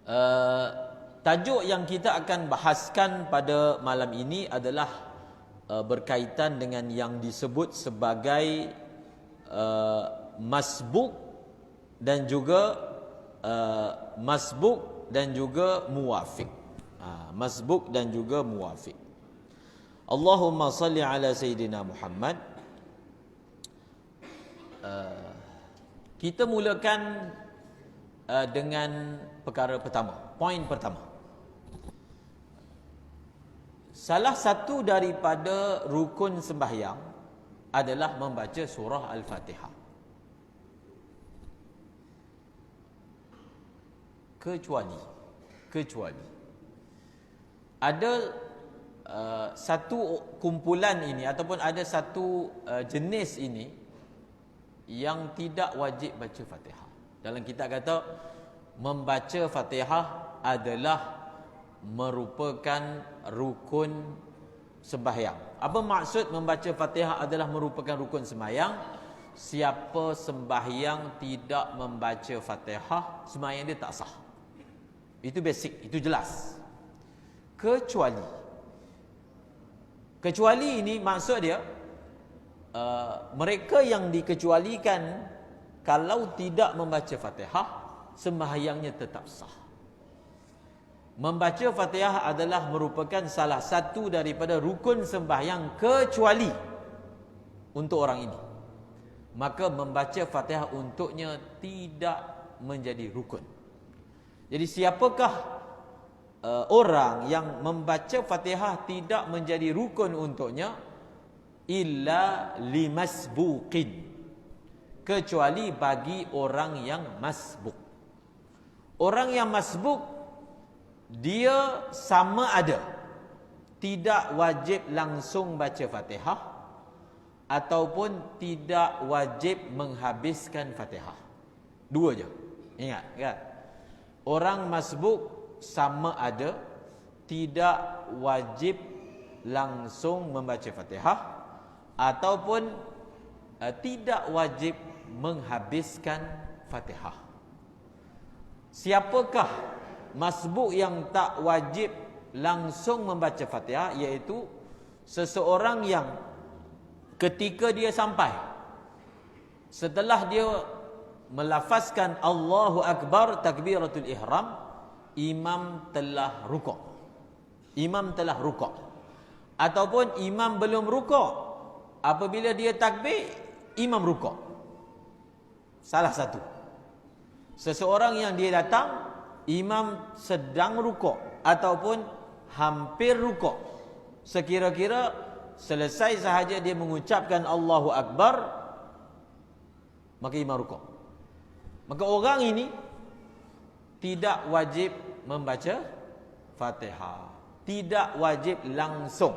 Uh, Tajuk yang kita akan bahaskan pada malam ini adalah berkaitan dengan yang disebut sebagai masbuk dan juga muwafiq. Masbuk dan juga muwafiq. Allahumma salli ala Sayyidina Muhammad. Kita mulakan dengan perkara pertama, poin pertama. Salah satu daripada rukun sembahyang adalah membaca surah Al-Fatihah. Kecuali ada satu kumpulan ini ataupun ada satu jenis ini yang tidak wajib baca Fatihah. Dalam kitab kata membaca Fatihah adalah merupakan rukun sembahyang. Apa maksud membaca Fatihah adalah merupakan rukun sembahyang? Siapa sembahyang tidak membaca Fatihah, sembahyang dia tak sah. Itu basic, itu jelas. Kecuali ini maksud dia mereka yang dikecualikan kalau tidak membaca Fatihah, sembahyangnya tetap sah. Membaca Fatihah adalah merupakan salah satu daripada rukun sembahyang kecuali untuk orang ini. Maka membaca Fatihah untuknya tidak menjadi rukun. Jadi siapakah orang yang membaca Fatihah tidak menjadi rukun untuknya? Illa limasbuqin, kecuali bagi orang yang masbuk. Orang yang masbuk dia sama ada tidak wajib langsung baca Fatihah ataupun tidak wajib menghabiskan Fatihah. Dua je. Ingat kan? Orang masbuk sama ada tidak wajib langsung membaca Fatihah ataupun tidak wajib menghabiskan Fatihah. Siapakah masbuk yang tak wajib langsung membaca Fatihah? Iaitu seseorang yang ketika dia sampai, setelah dia melafazkan Allahu Akbar takbiratul ihram, imam telah rukuk. Ataupun imam belum rukuk, apabila dia takbir, imam rukuk. Salah satu. Seseorang yang dia datang, imam sedang rukuk ataupun hampir rukuk, sekira-kira selesai sahaja dia mengucapkan Allahu Akbar, maka imam rukuk. Maka orang ini tidak wajib membaca Fatihah, tidak wajib langsung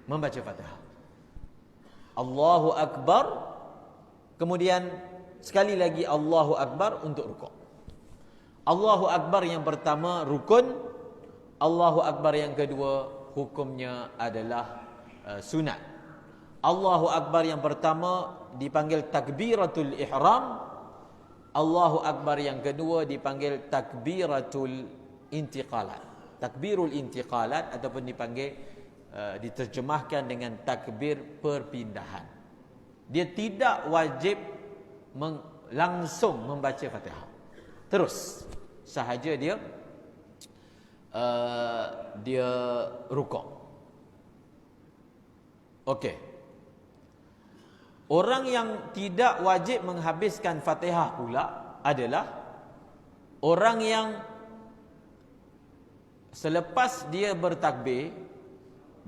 membaca Fatihah. Allahu Akbar, kemudian sekali lagi Allahu Akbar untuk rukuk. Allahu Akbar yang pertama rukun, Allahu Akbar yang kedua hukumnya adalah sunat. Allahu Akbar yang pertama dipanggil takbiratul ihram, Allahu Akbar yang kedua dipanggil takbiratul intiqalat. Takbirul intiqalat ataupun dipanggil diterjemahkan dengan takbir perpindahan. Dia tidak wajib langsung membaca Fatihah. Terus sahaja dia rukuk. Okey. Orang yang tidak wajib menghabiskan Fatihah pula adalah orang yang selepas dia bertakbir,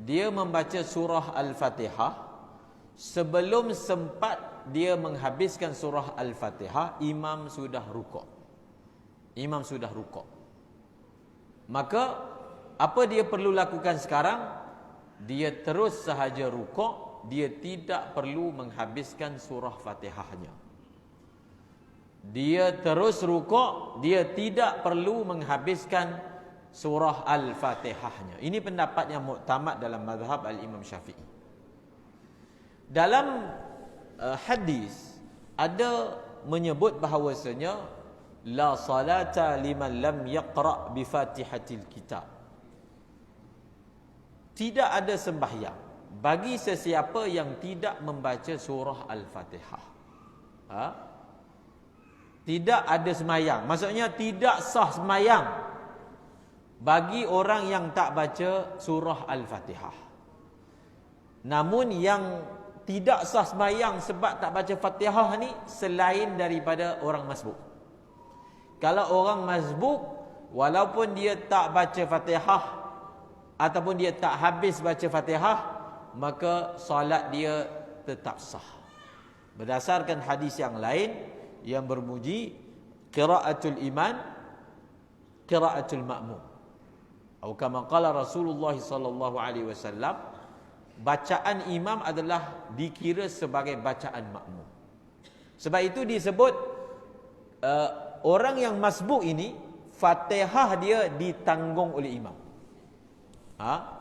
dia membaca surah Al-Fatihah, sebelum sempat dia menghabiskan surah Al-Fatihah, imam sudah rukuk. Maka apa dia perlu lakukan sekarang? Dia terus sahaja rukuk, dia tidak perlu menghabiskan surah Fatihahnya. Dia terus rukuk, dia tidak perlu menghabiskan surah Al-Fatihahnya. Ini pendapat yang muktamad dalam mazhab Al-Imam Syafi'i. Dalam hadis ada menyebut bahawasanya la salata liman lam yaqra' bi Fatihatil kitab. Tidak ada sembahyang bagi sesiapa yang tidak membaca surah Al-Fatihah. Tidak ada sembahyang. Maksudnya tidak sah sembahyang bagi orang yang tak baca surah Al-Fatihah. Namun yang tidak sah sembahyang sebab tak baca Fatihah ni selain daripada orang masbuk. Kalau orang masbuk, walaupun dia tak baca Fatihah ataupun dia tak habis baca Fatihah, maka solat dia tetap sah. Berdasarkan hadis yang lain yang bermuji qiraatul iman qiraatul ma'mum. Atau kama qala Rasulullah sallallahu alaihi wasallam, bacaan imam adalah dikira sebagai bacaan makmum. Sebab itu disebut orang yang masbuk ini Fatihah dia ditanggung oleh imam.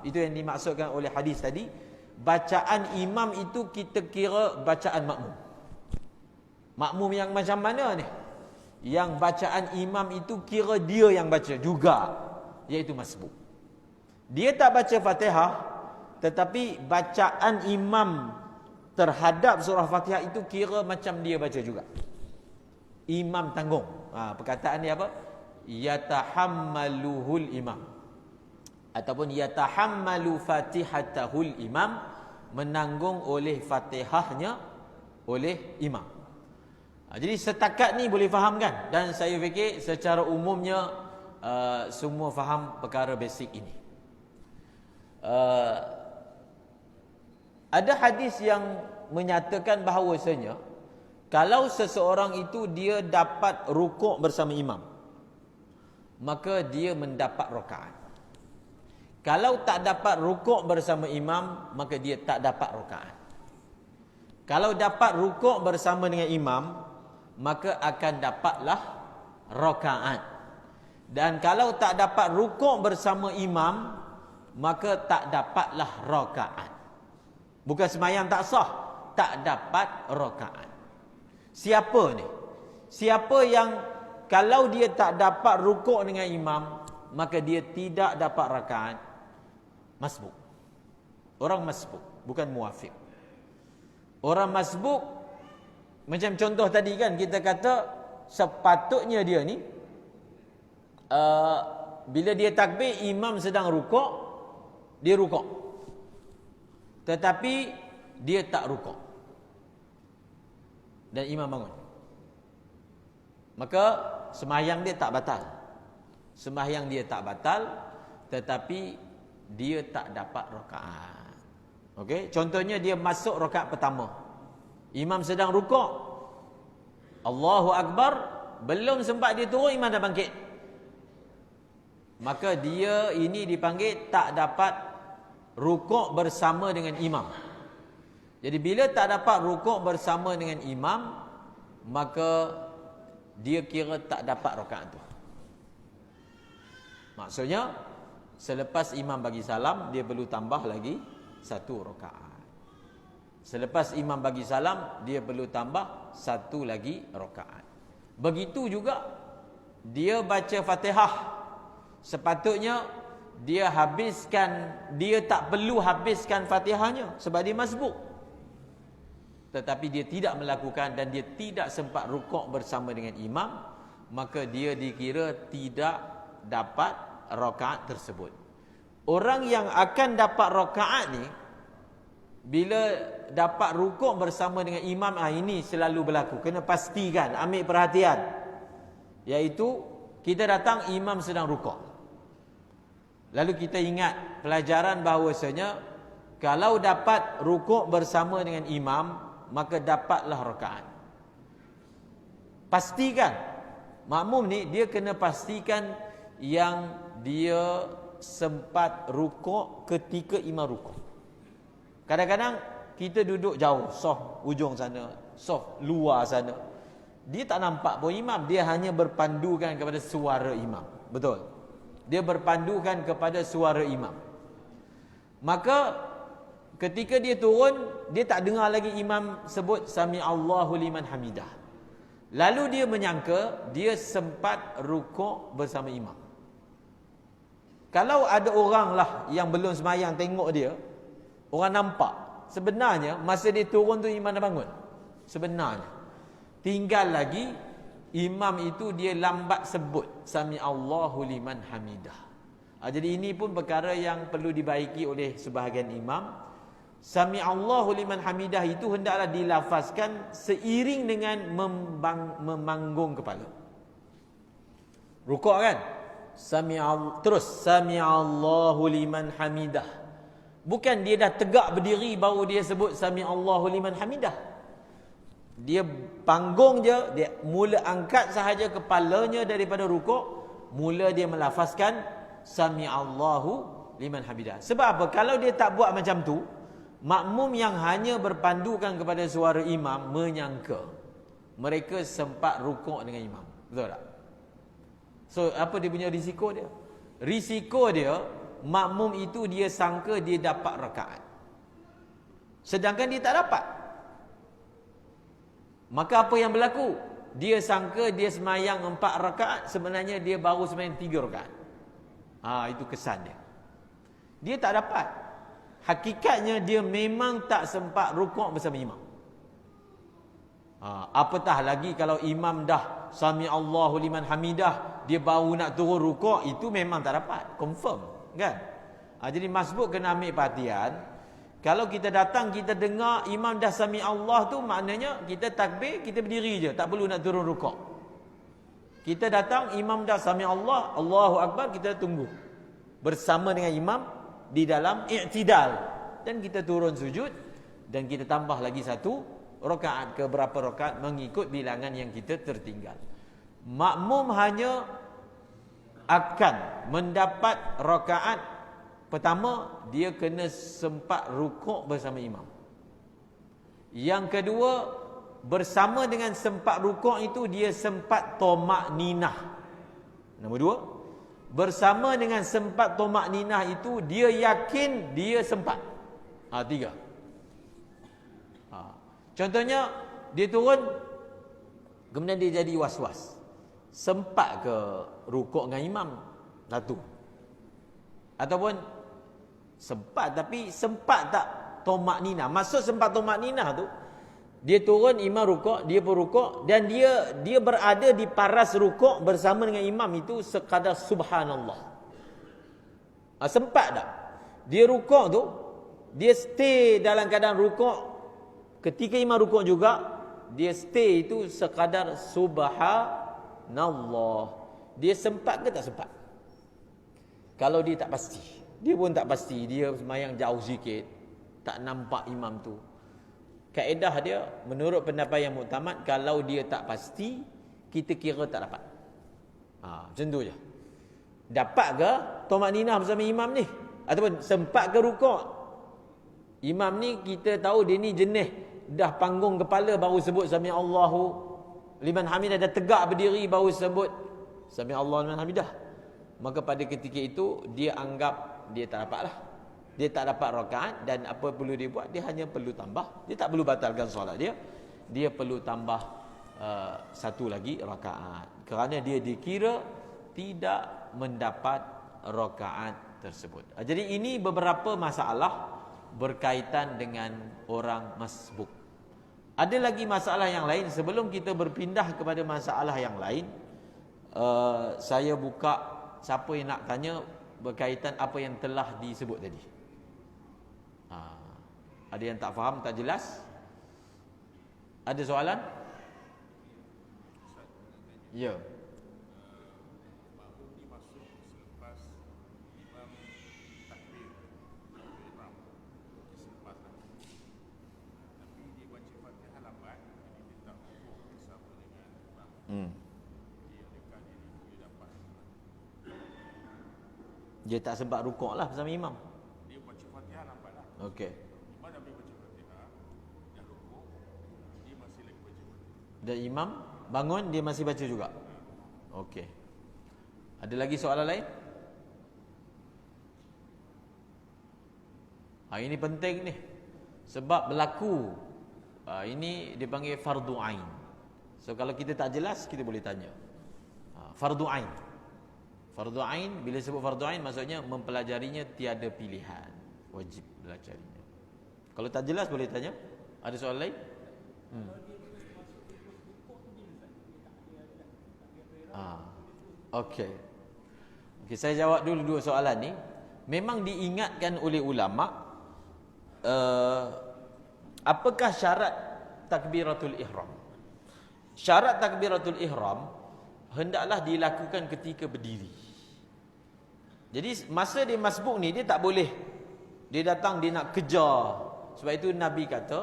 Itu yang dimaksudkan oleh hadis tadi. Bacaan imam itu kita kira bacaan makmum. Makmum yang macam mana ni? Yang bacaan imam itu kira dia yang baca juga, iaitu masbuk. Dia tak baca Fatihah, tetapi bacaan imam terhadap surah Fatihah itu kira macam dia baca juga. Imam tanggung. Perkataan dia apa? Yatahammaluhul imam. Ataupun yatahammalu fatihatahul imam, menanggung oleh Fatihahnya oleh imam. Jadi setakat ni boleh faham kan? Dan saya fikir secara umumnya semua faham perkara basic ini. Ada hadis yang menyatakan bahawasanya kalau seseorang itu dia dapat rukuk bersama imam, maka dia mendapat rakaat. Kalau tak dapat rukuk bersama imam, maka dia tak dapat rakaat. Kalau dapat rukuk bersama dengan imam, maka akan dapatlah rakaat. Dan kalau tak dapat rukuk bersama imam, maka tak dapatlah rakaat. Bukan sembahyang tak sah, tak dapat rakaat. Siapa ni? Siapa yang kalau dia tak dapat rukuk dengan imam, maka dia tidak dapat rakaat? Masbuk. Orang masbuk, bukan muwafiq. Orang masbuk, macam contoh tadi kan, kita kata sepatutnya dia ni bila dia takbir, imam sedang rukuk, dia rukuk, tetapi dia tak rukuk dan imam bangun, maka sembahyang dia tak batal. Sembahyang dia tak batal, tetapi dia tak dapat rakaat. Okey, contohnya dia masuk rakaat pertama, imam sedang rukuk, Allahu Akbar, belum sempat dia turun, imam dah bangkit, maka dia ini dipanggil tak dapat rukuk bersama dengan imam. Jadi bila tak dapat rukuk bersama dengan imam, maka dia kira tak dapat rakaat tu. Maksudnya selepas imam bagi salam, dia perlu tambah lagi satu rakaat. Selepas imam bagi salam, dia perlu tambah satu lagi rakaat. Begitu juga dia baca Fatihah, sepatutnya dia habiskan, dia tak perlu habiskan Fatihahnya sebab dia masbuk. Tetapi dia tidak melakukan dan dia tidak sempat rukuk bersama dengan imam, maka dia dikira tidak dapat rakaat tersebut. Orang yang akan dapat rakaat ni bila dapat rukuk bersama dengan imam, ini selalu berlaku. Kena pastikan, ambil perhatian. Iaitu kita datang, imam sedang rukuk. Lalu kita ingat pelajaran bahawasanya kalau dapat rukuk bersama dengan imam, maka dapatlah rakaat. Pastikan. Makmum ni dia kena pastikan yang dia sempat rukuk ketika imam rukuk. Kadang-kadang kita duduk jauh, sof ujung sana, sof luar sana, dia tak nampak pun imam, dia hanya berpandukan kepada suara imam. Betul? Dia berpandukan kepada suara imam. Maka ketika dia turun, dia tak dengar lagi imam sebut Sami Allahu liman hamidah. Lalu dia menyangka dia sempat rukuk bersama imam. Kalau ada orang lah yang belum semayang tengok dia, orang nampak, sebenarnya masa dia turun tu imam dah bangun. Sebenarnya tinggal lagi imam itu dia lambat sebut sami Allahu liman hamidah. Jadi ini pun perkara yang perlu dibaiki oleh sebahagian imam. Sami Allahu liman hamidah itu hendaklah dilafazkan seiring dengan memanggung kepala. Rukuk kan? Terus sami Allahu liman hamidah. Bukan dia dah tegak berdiri baru dia sebut sami Allahu liman hamidah. Dia panggung je, dia mula angkat sahaja kepalanya daripada rukuk, mula dia melafazkan sami Allahu liman hamidah. Sebab apa? Kalau dia tak buat macam tu, makmum yang hanya berpandukan kepada suara imam menyangka mereka sempat rukuk dengan imam. Betul tak? So apa dia punya risiko dia? Risiko dia, makmum itu dia sangka dia dapat rakaat, sedangkan dia tak dapat. Maka apa yang berlaku? Dia sangka dia semayang 4 rakaat, sebenarnya dia baru semayang 3 rakaat. Itu kesan dia. Dia tak dapat. Hakikatnya dia memang tak sempat rukuk bersama imam. Apatah lagi kalau imam dah sami Allahu liman hamidah, dia baru nak turun rukuk, itu memang tak dapat, confirm kan? Jadi masbuk kena ambil perhatian. Kalau kita datang, kita dengar imam dah sami Allah tu, maknanya kita takbir, kita berdiri je, tak perlu nak turun rukuk. Kita datang, imam dah sami Allah, Allahu Akbar, kita tunggu bersama dengan imam di dalam i'tidal, dan kita turun sujud, dan kita tambah lagi 1 rakaat ke berapa rakaat mengikut bilangan yang kita tertinggal. Makmum hanya akan mendapat rakaat pertama, dia kena sempat rukuk bersama imam. Yang kedua, bersama dengan sempat rukuk itu dia sempat tomak ninah. Nombor 2, bersama dengan sempat tomak ninah itu dia yakin dia sempat. 3. Contohnya dia turun, kemudian dia jadi was-was, sempat ke rukuk dengan imam? 1. Ataupun sempat tapi sempat tak tomak ninah. Maksud sempat tomak ninah tu, dia turun, imam rukuk, dia pun rukuk, dan dia berada di paras rukuk bersama dengan imam itu sekadar subhanallah. Sempat tak? Dia rukuk tu, dia stay dalam keadaan rukuk. Ketika imam rukuk juga, dia stay itu sekadar subhanallah. Dia sempat ke tak sempat? Kalau dia tak pasti, dia pun tak pasti, dia semayang jauh sikit, tak nampak imam tu, kaedah dia menurut pendapat yang muktamad, kalau dia tak pasti, kita kira tak dapat. Macam tu je. Dapat ke tomak ninah bersama imam ni? Ataupun sempat ke rukuk? Imam ni kita tahu dia ni jenis dah panggung kepala baru sebut sami Allahu liman hamidah, dah tegak berdiri baru sebut sami Allahu liman hamidah. Maka pada ketika itu dia anggap dia tak dapat lah, dia tak dapat rakaat, dan apa perlu dia buat? Dia hanya perlu tambah, dia tak perlu batalkan solat dia, dia perlu tambah 1 lagi rakaat, kerana dia dikira tidak mendapat rakaat tersebut. Jadi ini beberapa masalah berkaitan dengan orang masbuk. Ada lagi masalah yang lain. Sebelum kita berpindah kepada masalah yang lain, saya buka siapa yang nak tanya berkaitan apa yang telah disebut tadi. Ada yang tak faham, tak jelas? Ada soalan? Ya. Dia tak sempat rukuk lah bersama imam. Dia baca Fatihah lambat lah. Okey. Imam dah baca Fatihah, dah rukuk, dia masih lagi baca Fatihah. Dan imam bangun, dia masih baca juga. Okey. Ada lagi soalan lain? Ini penting ni. Sebab berlaku, ini dipanggil fardu ain. So kalau kita tak jelas, kita boleh tanya. Fardu ain. Fardu ain, bila sebut fardu ain maksudnya mempelajarinya tiada pilihan, wajib belajarinya. Kalau tak jelas boleh tanya. Ada soalan lain? Okey. Okey, saya jawab dulu dua soalan ni. Memang diingatkan oleh ulama, apakah syarat takbiratul ihram? Syarat takbiratul ihram hendaklah dilakukan ketika berdiri. Jadi masa dia masbuk ni, dia tak boleh dia datang dia nak kejar. Sebab itu Nabi kata,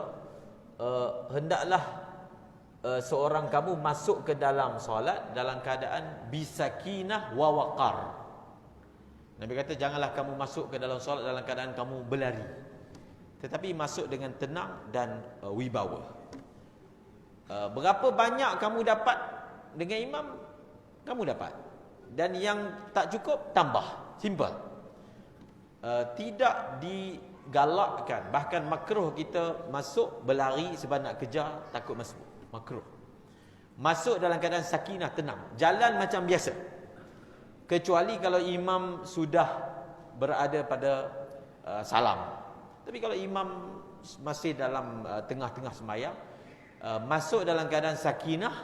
hendaklah seorang kamu masuk ke dalam solat dalam keadaan bisakinah wa waqar. Nabi kata janganlah kamu masuk ke dalam solat dalam keadaan kamu berlari, tetapi masuk dengan tenang dan wibawa. Berapa banyak kamu dapat dengan imam, kamu dapat. Dan yang tak cukup, tambah. Simple. Tidak digalakkan, bahkan makruh kita masuk berlari sebab nak kejar, takut masuk. Makruh. Masuk dalam keadaan sakinah, tenang. Jalan macam biasa. Kecuali kalau imam sudah berada pada salam. Tapi kalau imam masih dalam tengah-tengah sembahyang, masuk dalam keadaan sakinah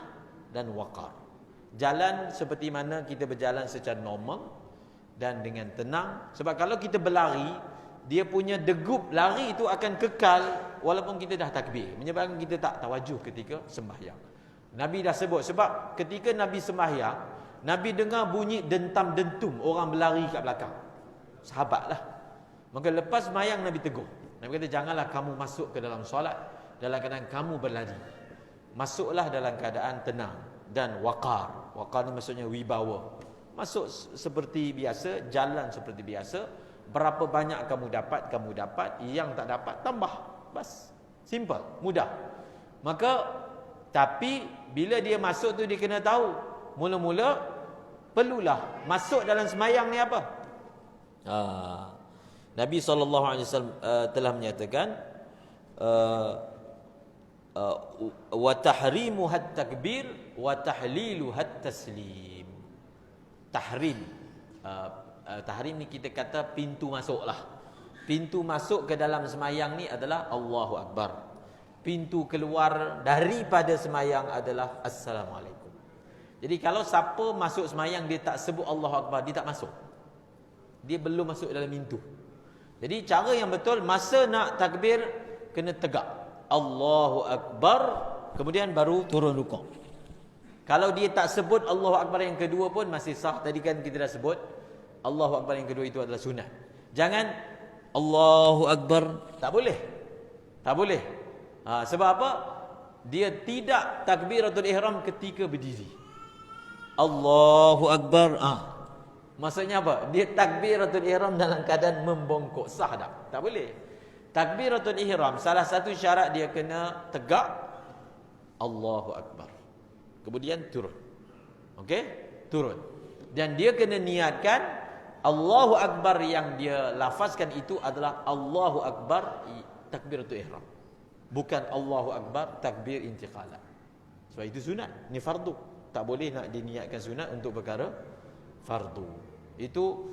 dan waqar. Jalan seperti mana kita berjalan secara normal dan dengan tenang. Sebab kalau kita berlari, dia punya degup lari itu akan kekal walaupun kita dah takbir, menyebabkan kita tak tawajuh ketika sembahyang. Nabi dah sebut, sebab ketika Nabi sembahyang, Nabi dengar bunyi dentam-dentum orang berlari kat belakang. Sahabatlah. Maka lepas sembahyang Nabi tegur. Nabi kata janganlah kamu masuk ke dalam solat dalam keadaan kamu berlari. Masuklah dalam keadaan tenang dan waqar. Waqar ni maksudnya wibawa. Masuk seperti biasa, jalan seperti biasa. Berapa banyak kamu dapat, yang tak dapat tambah. Bas. Simple, mudah. Maka tapi bila dia masuk tu dia kena tahu mula-mula perlulah masuk dalam semayang ni apa? Nabi SAW telah menyatakan wa tahrimu hat takbir wa tahlilu hat taslim. Tahrim, tahrim ni kita kata pintu masuk lah. Pintu masuk ke dalam semayang ni adalah Allahu Akbar. Pintu keluar daripada semayang adalah Assalamualaikum. Jadi kalau siapa masuk semayang dia tak sebut Allahu Akbar, dia tak masuk. Dia belum masuk dalam pintu. Jadi cara yang betul, masa nak takbir kena tegak Allahu Akbar, kemudian baru turun rukuk. Kalau dia tak sebut Allahu Akbar yang kedua pun masih sah. Tadi kan kita dah sebut Allahu Akbar yang kedua itu adalah sunat. Jangan Allahu Akbar, tak boleh. Tak boleh. Sebab apa? Dia tidak takbiratul ihram ketika berdiri. Allahu Akbar. Maksudnya apa? Dia takbiratul ihram dalam keadaan membongkok. Sah tak? Tak boleh. Takbiratul ihram salah satu syarat dia kena tegak Allahu Akbar. Kemudian turun. Okey? Turun. Dan dia kena niatkan Allahu Akbar yang dia lafazkan itu adalah Allahu Akbar takbiratul ihram. Bukan Allahu Akbar takbir intiqalah. Sebab itu sunat. Ini fardu. Tak boleh nak diniatkan sunat untuk perkara fardu. Itu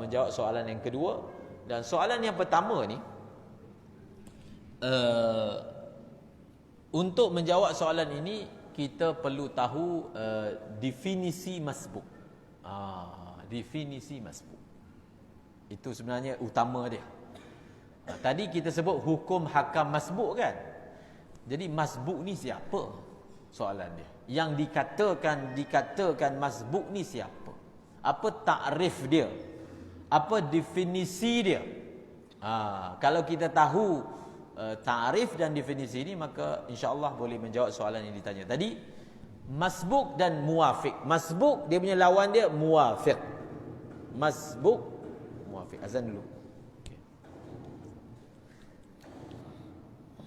menjawab soalan yang kedua. Dan soalan yang pertama ni, untuk menjawab soalan ini kita perlu tahu definisi masbuk. Definisi masbuk itu sebenarnya utama dia. Tadi kita sebut hukum hakam masbuk kan. Jadi masbuk ni siapa? Soalan dia. Yang dikatakan masbuk ni siapa? Apa takrif dia? Apa definisi dia? Kalau kita tahu takrif dan definisi ini, maka insya-Allah boleh menjawab soalan yang ditanya tadi. Masbuk dan muwafiq. Masbuk dia punya lawan dia muwafiq. Masbuk, muwafiq. Azan dulu.